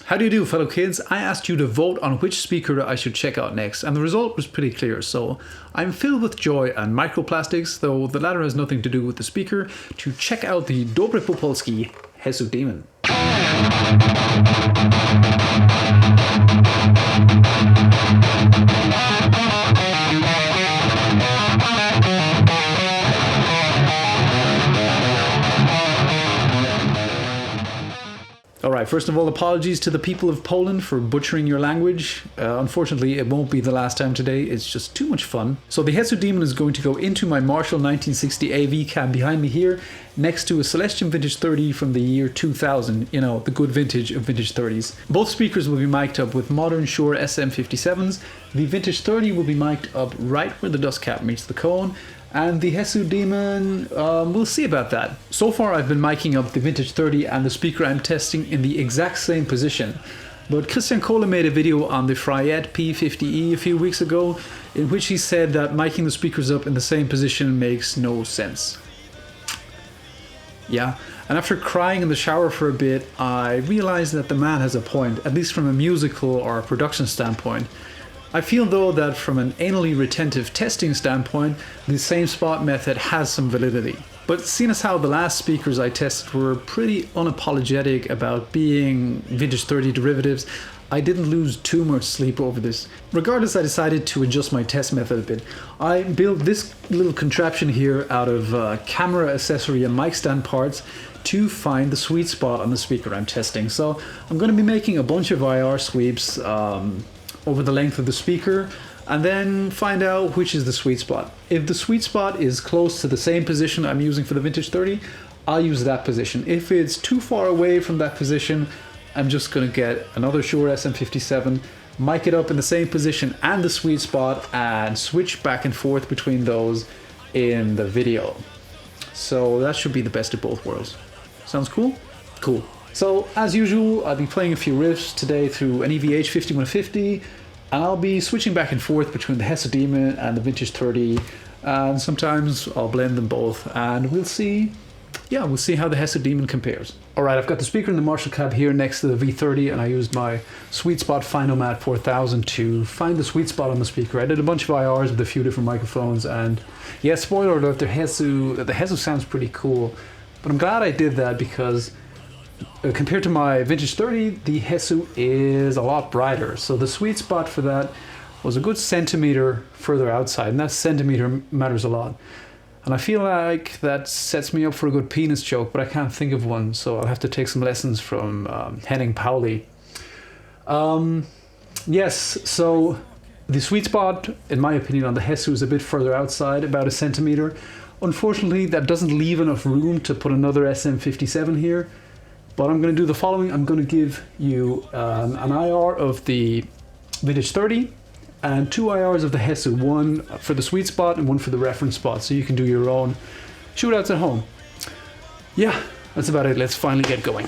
How do you do, fellow kids? I asked you to vote on which speaker I should check out next, and the result was pretty clear. So I'm filled with joy and microplastics, though the latter has nothing to do with the speaker, to check out the Dobre po polski Hesu Demon. Alright, first of all, apologies to the people of Poland for butchering your language. Unfortunately, it won't be the last time today, it's just too much fun. So the Hesu Demon is going to go into my Marshall 1960 AV cab behind me here, next to a Celestion Vintage 30 from the year 2000, you know, the good vintage of Vintage 30s. Both speakers will be mic'd up with modern Shure SM57s. The Vintage 30 will be mic'd up right where the dust cap meets the cone, and the Hesu Demon, we'll see about that. So far I've been miking up the Vintage 30 and the speaker I'm testing in the exact same position. But Christian Kohle made a video on the Fryette P50E a few weeks ago in which he said that miking the speakers up in the same position makes no sense. Yeah, and after crying in the shower for a bit, I realized that the man has a point, at least from a musical or a production standpoint. I feel though that from an anally retentive testing standpoint, the same spot method has some validity. But seeing as how the last speakers I tested were pretty unapologetic about being Vintage 30 derivatives, I didn't lose too much sleep over this. Regardless, I decided to adjust my test method a bit. I built this little contraption here out of camera accessory and mic stand parts to find the sweet spot on the speaker I'm testing. So I'm going to be making a bunch of IR sweeps over the length of the speaker, and then find out which is the sweet spot. If the sweet spot is close to the same position I'm using for the Vintage 30, I'll use that position. If it's too far away from that position, I'm just gonna get another Shure SM57, mic it up in the same position and the sweet spot, and switch back and forth between those in the video. So that should be the best of both worlds. Sounds cool? Cool. So, as usual, I'll be playing a few riffs today through an EVH 5150, and I'll be switching back and forth between the Hesu Demon and the Vintage 30, and sometimes I'll blend them both, and we'll see how the Hesu Demon compares. Alright, I've got the speaker in the Marshall cab here next to the V30, and I used my Sweet Spot Phinomat 4000 to find the sweet spot on the speaker. I did a bunch of IRs with a few different microphones, and yeah, spoiler alert, the Hesu sounds pretty cool, but I'm glad I did that because compared to my Vintage 30, the Hesu is a lot brighter. So the sweet spot for that was a good centimeter further outside, and that centimeter matters a lot. And I feel like that sets me up for a good penis joke, but I can't think of one, so I'll have to take some lessons from Henning Pauli. Yes, so the sweet spot, in my opinion, on the Hesu is a bit further outside, about a centimeter. Unfortunately, that doesn't leave enough room to put another SM57 here. But I'm going to do the following. I'm going to give you an IR of the Vintage 30 and 2 IRs of the Hesu, one for the sweet spot and one for the reference spot, so you can do your own shootouts at home. Yeah, that's about it. Let's finally get going.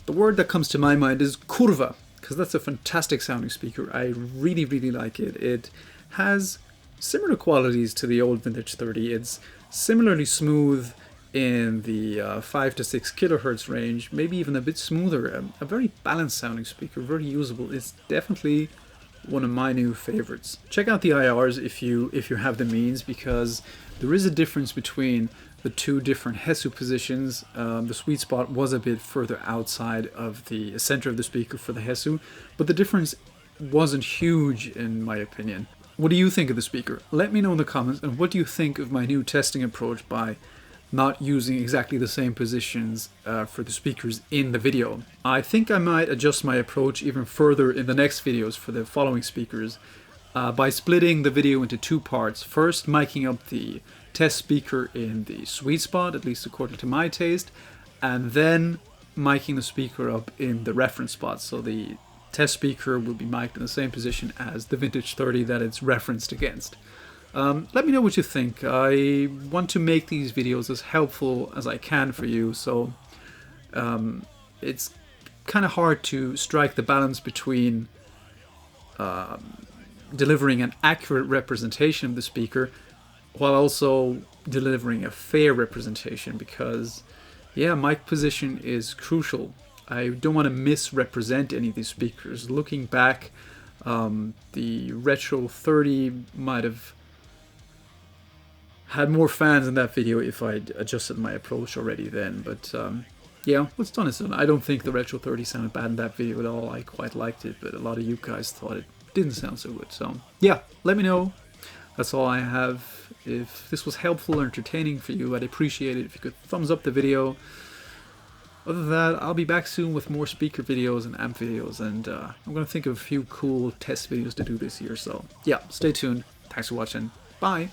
The word that comes to my mind is kurva, because that's a fantastic sounding speaker. I really, really like it. It has similar qualities to the old Vintage 30. It's similarly smooth in the 5 to 6 kilohertz range, maybe even a bit smoother. A very balanced sounding speaker, very usable. It's definitely one of my new favorites. Check out the IRs if you have the means, because there is a difference between the two different Hesu positions. The sweet spot was a bit further outside of the center of the speaker for the Hesu, but the difference wasn't huge in my opinion. What do you think of the speaker? Let me know in the comments, and what do you think of my new testing approach by not using exactly the same positions for the speakers in the video. I think I might adjust my approach even further in the next videos for the following speakers by splitting the video into two parts. First, miking up the test speaker in the sweet spot, at least according to my taste, and then miking the speaker up in the reference spot. So the test speaker will be mic'd in the same position as the Vintage 30 that it's referenced against. Let me know what you think. I want to make these videos as helpful as I can for you, so it's kind of hard to strike the balance between delivering an accurate representation of the speaker while also delivering a fair representation, because yeah, mic position is crucial. I don't want to misrepresent any of these speakers. Looking back, the Retro 30 might have had more fans in that video if I'd adjusted my approach already then, but yeah, what's done is done. I don't think the Retro 30 sounded bad in that video at all. I quite liked it, but a lot of you guys thought it didn't sound so good. So yeah, let me know. That's all I have. If this was helpful or entertaining for you, I'd appreciate it if you could thumbs up the video. Other than that, I'll be back soon with more speaker videos and amp videos, and I'm going to think of a few cool test videos to do this year. So yeah, stay tuned. Thanks for watching. Bye.